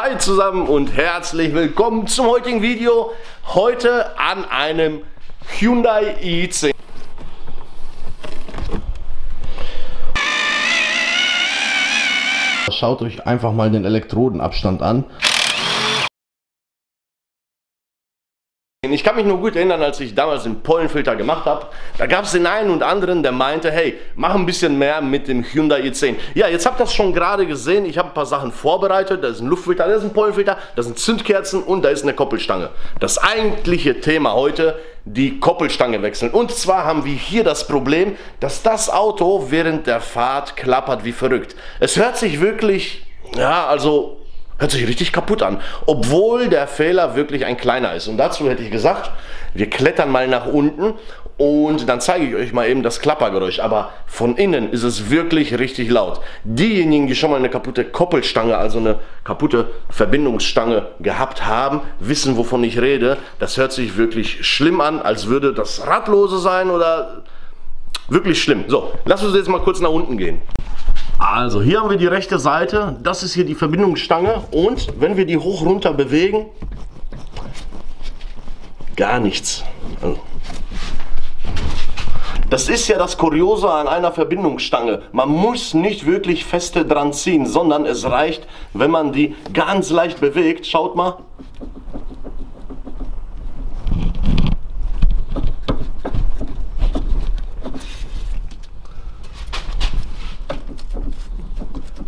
Hi zusammen und herzlich willkommen zum heutigen Video. Heute an einem Hyundai i10. Schaut euch einfach mal den Elektrodenabstand an. Ich kann mich nur gut erinnern, als ich damals den Pollenfilter gemacht habe, da gab es den einen und anderen, der meinte, hey, mach ein bisschen mehr mit dem Hyundai i10. Ja, jetzt habt ihr das schon gerade gesehen, ich habe ein paar Sachen vorbereitet, da ist ein Luftfilter, da ist ein Pollenfilter, da sind Zündkerzen und da ist eine Koppelstange. Das eigentliche Thema heute, die Koppelstange wechseln. Und zwar haben wir hier das Problem, dass das Auto während der Fahrt klappert wie verrückt. Es hört sich wirklich, ja, also hört sich richtig kaputt an, obwohl der Fehler wirklich ein kleiner ist. Und dazu hätte ich gesagt, wir klettern mal nach unten und dann zeige ich euch mal eben das Klappergeräusch. Aber von innen ist es wirklich richtig laut. Diejenigen, die schon mal eine kaputte Koppelstange, also eine kaputte Verbindungsstange gehabt haben, wissen, wovon ich rede. Das hört sich wirklich schlimm an, als würde das Rad lose sein oder wirklich schlimm. So, lass uns jetzt mal kurz nach unten gehen. Also hier haben wir die rechte Seite, das ist hier die Verbindungsstange und wenn wir die hoch runter bewegen, gar nichts. Also, das ist ja das Kuriose an einer Verbindungsstange. Man muss nicht wirklich feste dran ziehen, sondern es reicht, wenn man die ganz leicht bewegt. Schaut mal.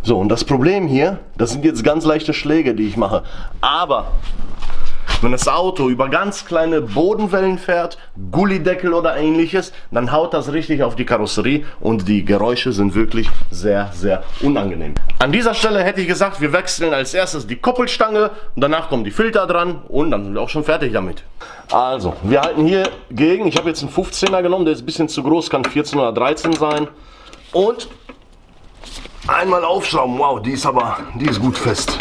So, und das Problem hier, das sind jetzt ganz leichte Schläge, die ich mache. Aber wenn das Auto über ganz kleine Bodenwellen fährt, Gullideckel oder ähnliches, dann haut das richtig auf die Karosserie und die Geräusche sind wirklich sehr, sehr unangenehm. An dieser Stelle hätte ich gesagt, wir wechseln als erstes die Koppelstange und danach kommen die Filter dran und dann sind wir auch schon fertig damit. Also, wir halten hier gegen, ich habe jetzt einen 15er genommen, der ist ein bisschen zu groß, kann 14 oder 13 sein und einmal aufschrauben. Wow, die ist gut fest.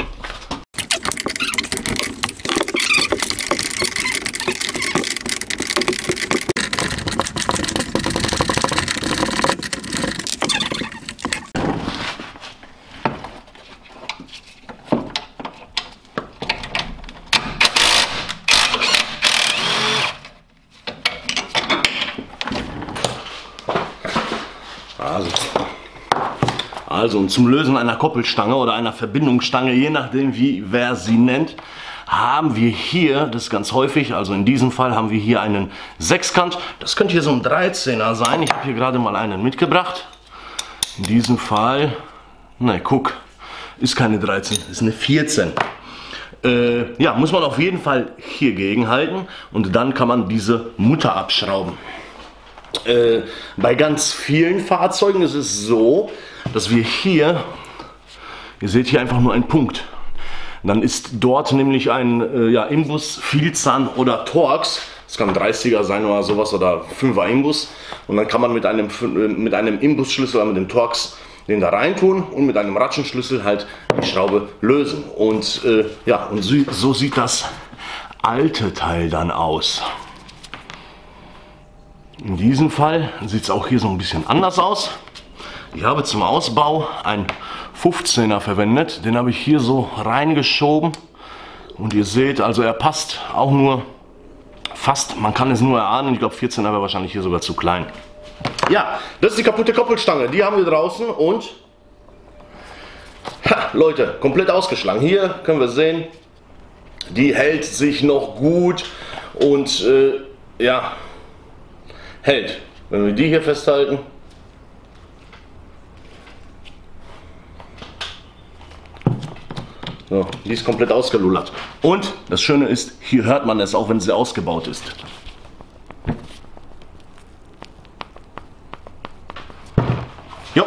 Also und zum Lösen einer Koppelstange oder einer Verbindungsstange, je nachdem wie wer sie nennt, haben wir hier, das ist ganz häufig, also in diesem Fall haben wir hier einen Sechskant. Das könnte hier so ein 13er sein. Ich habe hier gerade mal einen mitgebracht. In diesem Fall, ne, guck, ist keine 13, ist eine 14. Ja, muss man auf jeden Fall hier gegenhalten und dann kann man diese Mutter abschrauben. Bei ganz vielen Fahrzeugen ist es so, dass wir hier, ihr seht hier einfach nur einen Punkt. Dann ist dort nämlich ein Imbus, Vielzahn oder Torx. Das kann ein 30er sein oder sowas oder 5er Imbus. Und dann kann man mit einem Imbusschlüssel oder mit dem Torx den da rein tun und mit einem Ratschenschlüssel halt die Schraube lösen. Und ja, und so sieht das alte Teil dann aus. In diesem Fall sieht es auch hier so ein bisschen anders aus. Ich habe zum Ausbau einen 15er verwendet, den habe ich hier so reingeschoben und ihr seht, also er passt auch nur fast, man kann es nur erahnen, ich glaube 14er wäre wahrscheinlich hier sogar zu klein. Ja, das ist die kaputte Koppelstange, die haben wir draußen und Leute, komplett ausgeschlagen. Hier können wir sehen, die hält sich noch gut und ja, hält. Wenn wir die hier festhalten, so, die ist komplett ausgelullert. Und das Schöne ist, hier hört man es auch, wenn sie ausgebaut ist. Ja,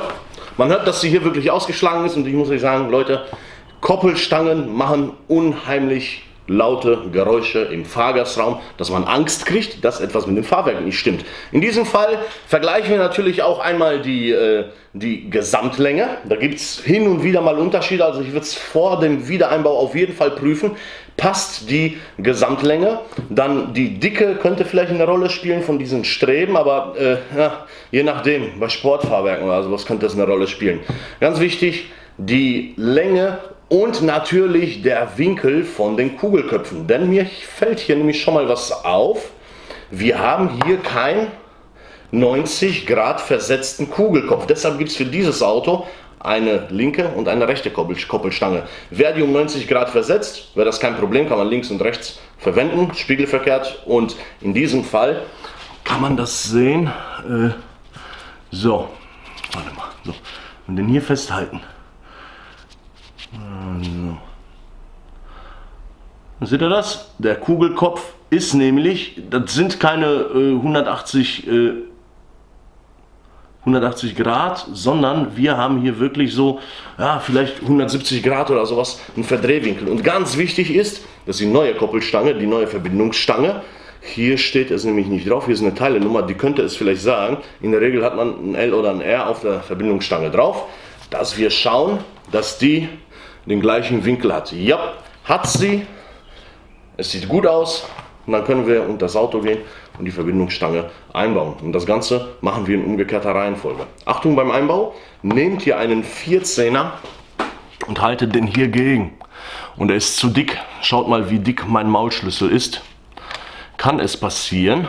man hört, dass sie hier wirklich ausgeschlagen ist und ich muss euch sagen, Leute, Koppelstangen machen unheimlich laute Geräusche im Fahrgastraum, dass man Angst kriegt, dass etwas mit dem Fahrwerk nicht stimmt. In diesem Fall vergleichen wir natürlich auch einmal die Gesamtlänge. Da gibt es hin und wieder mal Unterschiede, also ich würde es vor dem Wiedereinbau auf jeden Fall prüfen. Passt die Gesamtlänge? Dann die Dicke könnte vielleicht eine Rolle spielen von diesen Streben, aber ja, je nachdem, bei Sportfahrwerken oder sowas könnte das eine Rolle spielen. Ganz wichtig, die Länge Und natürlich der Winkel von den Kugelköpfen. Denn mir fällt hier nämlich schon mal was auf. Wir haben hier keinen 90 Grad versetzten Kugelkopf. Deshalb gibt es für dieses Auto eine linke und eine rechte Koppelstange. Wer die um 90 Grad versetzt, wäre das kein Problem, kann man links und rechts verwenden, spiegelverkehrt. Und in diesem Fall kann man das sehen. So, warte mal, so. Und den hier festhalten. So. Seht ihr das? Der Kugelkopf ist nämlich, das sind keine 180 Grad, sondern wir haben hier wirklich so, ja, vielleicht 170 Grad oder sowas, einen Verdrehwinkel. Und ganz wichtig ist, dass die neue Koppelstange, die neue Verbindungsstange, hier steht es nämlich nicht drauf, hier ist eine Teilenummer, die könnte es vielleicht sagen. In der Regel hat man ein L oder ein R auf der Verbindungsstange drauf, dass wir schauen, dass die den gleichen Winkel hat. Ja, hat sie. Es sieht gut aus. Und dann können wir unter das Auto gehen und die Verbindungsstange einbauen. Und das Ganze machen wir in umgekehrter Reihenfolge. Achtung beim Einbau, nehmt ihr einen 14er und haltet den hier gegen. Und er ist zu dick. Schaut mal, wie dick mein Maulschlüssel ist. Kann es passieren,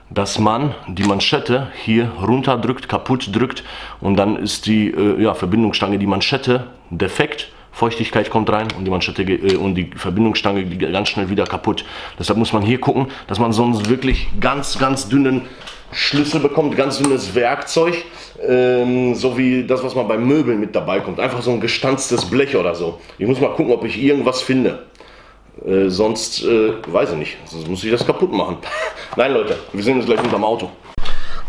dass man die Manschette hier runterdrückt, kaputt drückt und dann ist die Verbindungsstange, die Manschette defekt. Feuchtigkeit kommt rein und die Manschette und die Verbindungsstange geht ganz schnell wieder kaputt. Deshalb muss man hier gucken, dass man sonst wirklich ganz dünnen Schlüssel bekommt, ganz dünnes Werkzeug, so wie das, was man bei Möbeln mit dabei kommt. Einfach so ein gestanztes Blech oder so. Ich muss mal gucken, ob ich irgendwas finde. Sonst weiß ich nicht, sonst muss ich das kaputt machen. Nein Leute, wir sehen uns gleich unterm Auto.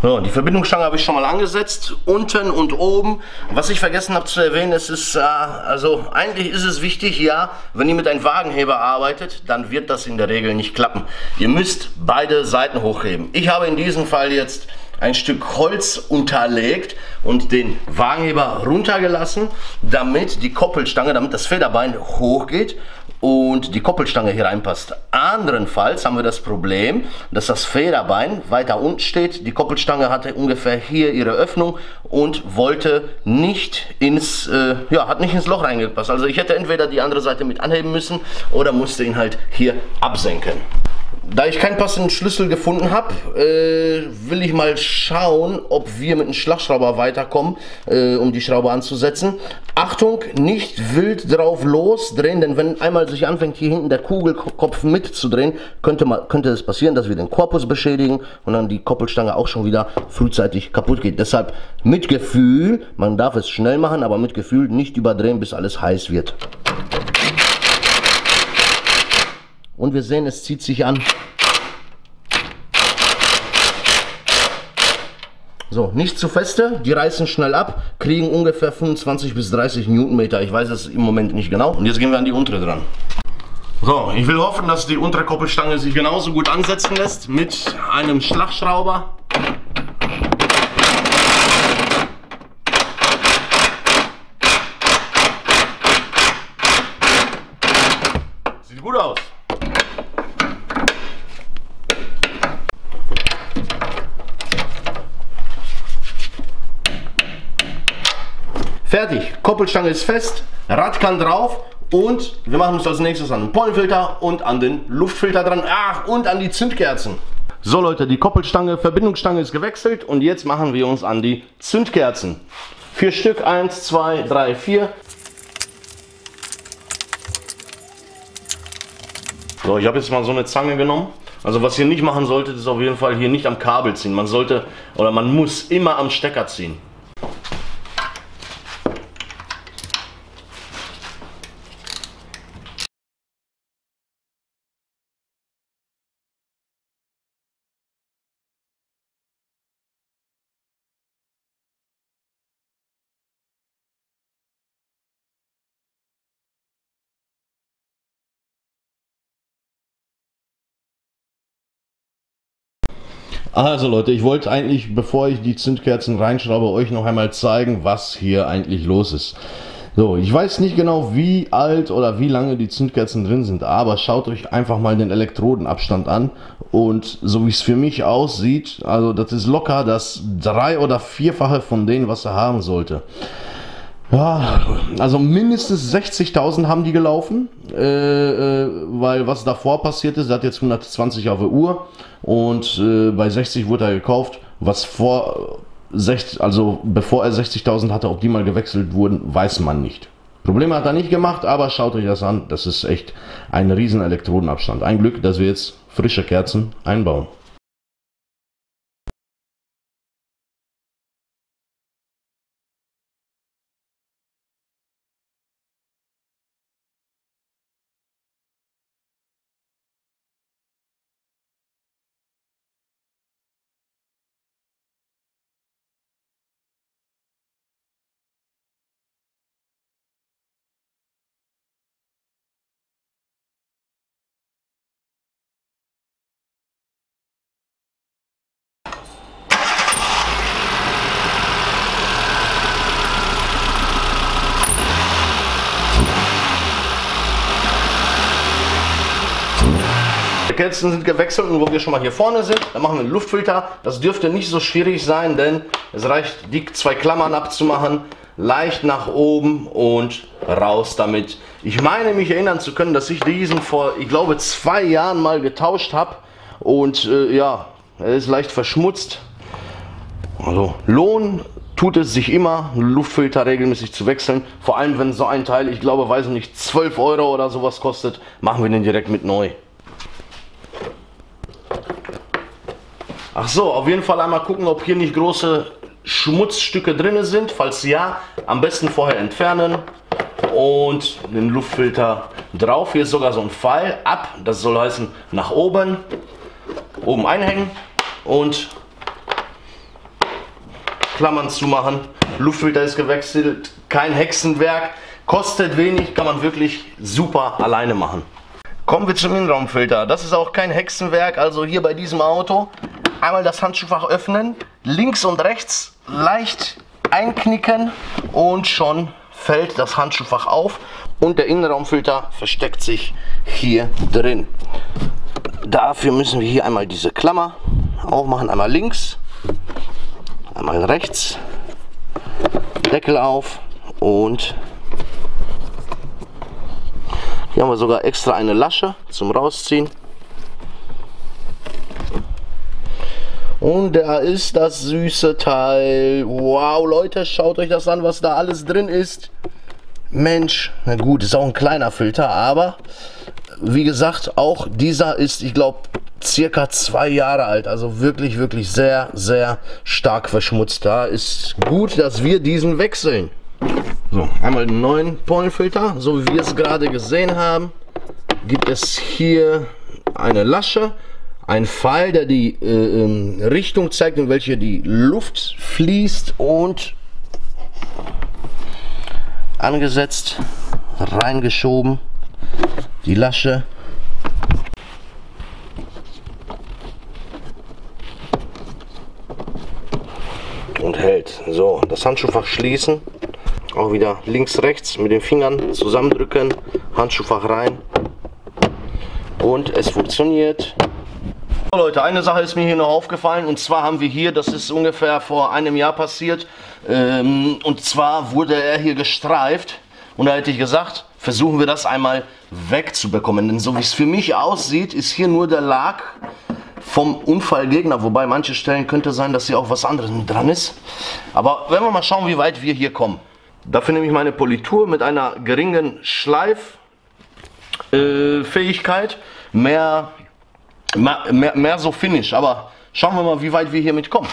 So, die Verbindungsstange habe ich schon mal angesetzt, unten und oben. Was ich vergessen habe zu erwähnen, also eigentlich ist es wichtig, ja, wenn ihr mit einem Wagenheber arbeitet, dann wird das in der Regel nicht klappen. Ihr müsst beide Seiten hochheben. Ich habe in diesem Fall jetzt ein Stück Holz unterlegt und den Wagenheber runtergelassen, damit die Koppelstange, damit das Federbein hochgeht und die Koppelstange hier reinpasst. Andernfalls haben wir das Problem, dass das Federbein weiter unten steht. Die Koppelstange hatte ungefähr hier ihre Öffnung und wollte nicht hat nicht ins Loch reingepasst. Also ich hätte entweder die andere Seite mit anheben müssen oder musste ihn halt hier absenken. Da ich keinen passenden Schlüssel gefunden habe, will ich mal schauen, ob wir mit einem Schlagschrauber weiterkommen, um die Schraube anzusetzen. Achtung, nicht wild drauf losdrehen, denn wenn einmal sich anfängt hier hinten der Kugelkopf mitzudrehen, könnte es passieren, dass wir den Korpus beschädigen und dann die Koppelstange auch schon wieder frühzeitig kaputt geht. Deshalb mit Gefühl, man darf es schnell machen, aber mit Gefühl nicht überdrehen, bis alles heiß wird. Und wir sehen, es zieht sich an. So, nicht zu feste, die reißen schnell ab, kriegen ungefähr 25 bis 30 Newtonmeter. Ich weiß es im Moment nicht genau. Und jetzt gehen wir an die untere dran. So, ich will hoffen, dass die untere Koppelstange sich genauso gut ansetzen lässt mit einem Schlagschrauber. Sieht gut aus. Fertig, Koppelstange ist fest, Rad kann drauf und wir machen uns als nächstes an den Pollenfilter und an den Luftfilter dran, und an die Zündkerzen. So Leute, die Koppelstange, Verbindungsstange ist gewechselt und jetzt machen wir uns an die Zündkerzen. 4 Stück, 1, 2, 3, 4. So, ich habe jetzt mal so eine Zange genommen. Also was ihr nicht machen solltet, ist auf jeden Fall hier nicht am Kabel ziehen. Man sollte oder man muss immer am Stecker ziehen. Also Leute, ich wollte eigentlich, bevor ich die Zündkerzen reinschraube, euch noch einmal zeigen, was hier eigentlich los ist. So, ich weiß nicht genau, wie alt oder wie lange die Zündkerzen drin sind, aber schaut euch einfach mal den Elektrodenabstand an und so wie es für mich aussieht, also das ist locker das 3- oder 4-fache von dem, was er haben sollte. Ja, also mindestens 60.000 haben die gelaufen, weil was davor passiert ist, er hat jetzt 120 auf der Uhr und bei 60 wurde er gekauft, was vor 60, also bevor er 60.000 hatte, ob die mal gewechselt wurden, weiß man nicht. Probleme hat er nicht gemacht, aber schaut euch das an, das ist echt ein riesen Elektrodenabstand. Ein Glück, dass wir jetzt frische Kerzen einbauen. Die Kerzen sind gewechselt und wo wir schon mal hier vorne sind, dann machen wir einen Luftfilter. Das dürfte nicht so schwierig sein, denn es reicht, die 2 Klammern abzumachen, leicht nach oben und raus damit. Ich meine mich erinnern zu können, dass ich diesen vor, ich glaube, 2 Jahren mal getauscht habe und ja, er ist leicht verschmutzt. Also lohnen tut es sich immer, einen Luftfilter regelmäßig zu wechseln. Vor allem, wenn so ein Teil, ich glaube, weiß nicht, 12 Euro oder sowas kostet, machen wir den direkt mit neu. Ach so, auf jeden Fall einmal gucken, ob hier nicht große Schmutzstücke drin sind. Falls ja, am besten vorher entfernen und den Luftfilter drauf. Hier ist sogar so ein Pfeil ab, das soll heißen nach oben, oben einhängen und Klammern zumachen. Luftfilter ist gewechselt, kein Hexenwerk, kostet wenig, kann man wirklich super alleine machen. Kommen wir zum Innenraumfilter. Das ist auch kein Hexenwerk, also hier bei diesem Auto einmal das Handschuhfach öffnen, links und rechts leicht einknicken und schon fällt das Handschuhfach auf und der Innenraumfilter versteckt sich hier drin. Dafür müssen wir hier einmal diese Klammer aufmachen, einmal links, einmal rechts, Deckel auf und hier haben wir sogar extra eine Lasche zum Rausziehen. Und da ist das süße Teil. Wow, Leute, schaut euch das an, was da alles drin ist. Mensch, na gut, ist auch ein kleiner Filter, aber wie gesagt, auch dieser ist, ich glaube, circa 2 Jahre alt. Also wirklich, wirklich sehr, sehr stark verschmutzt. Da ist gut, dass wir diesen wechseln. So, einmal den neuen Pollenfilter, so wie wir es gerade gesehen haben, gibt es hier eine Lasche, ein Pfeil, der die Richtung zeigt, in welche die Luft fließt und angesetzt, reingeschoben, die Lasche. Und hält. So, das Handschuhfach schließen. Auch wieder links, rechts mit den Fingern zusammendrücken, Handschuhfach rein und es funktioniert. So Leute, eine Sache ist mir hier noch aufgefallen und zwar haben wir hier, das ist ungefähr vor einem Jahr passiert, und zwar wurde er hier gestreift und da hätte ich gesagt, versuchen wir das einmal wegzubekommen, denn so wie es für mich aussieht, ist hier nur der Lack vom Unfallgegner, wobei manche Stellen könnte sein, dass hier auch was anderes mit dran ist. Aber wenn wir mal schauen, wie weit wir hier kommen. Dafür nehme ich meine Politur mit einer geringen Schleiffähigkeit, mehr so Finish, aber schauen wir mal, wie weit wir hier mitkommen.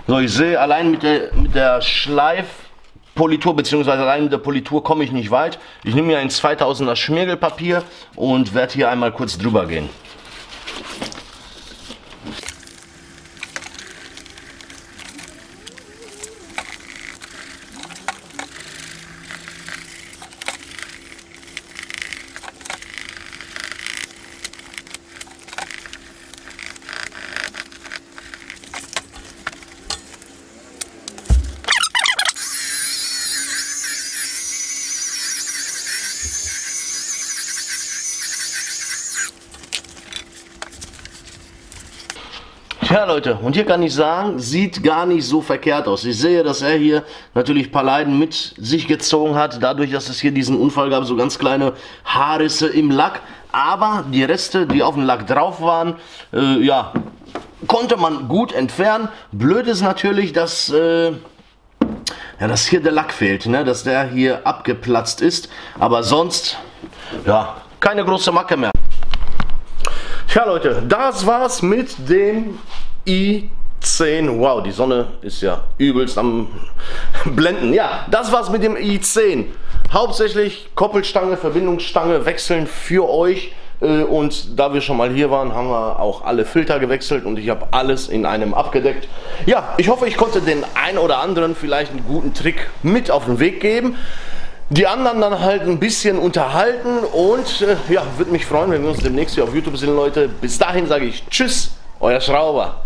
So, ich sehe, allein mit der Schleifpolitur bzw. allein mit der Politur komme ich nicht weit. Ich nehme hier ein 2000er Schmirgelpapier und werde hier einmal kurz drüber gehen. Ja Leute, und hier kann ich sagen, sieht gar nicht so verkehrt aus. Ich sehe, dass er hier natürlich ein paar Leiden mit sich gezogen hat, dadurch, dass es hier diesen Unfall gab, so ganz kleine Haarrisse im Lack. Aber die Reste, die auf dem Lack drauf waren, ja, konnte man gut entfernen. Blöd ist natürlich, dass, ja, dass hier der Lack fehlt, ne? Dass der hier abgeplatzt ist. Aber sonst, ja, keine große Macke mehr. Ja Leute, das war's mit dem i10. Wow, die Sonne ist ja übelst am Blenden. Ja, das war's mit dem i10. Hauptsächlich Koppelstange, Verbindungsstange wechseln für euch. Und da wir schon mal hier waren, haben wir auch alle Filter gewechselt und ich habe alles in einem abgedeckt. Ja, ich hoffe, ich konnte den ein oder anderen vielleicht einen guten Trick mit auf den Weg geben. Die anderen dann halt ein bisschen unterhalten und ja, würde mich freuen, wenn wir uns demnächst hier auf YouTube sehen, Leute. Bis dahin sage ich Tschüss, euer Schrauber.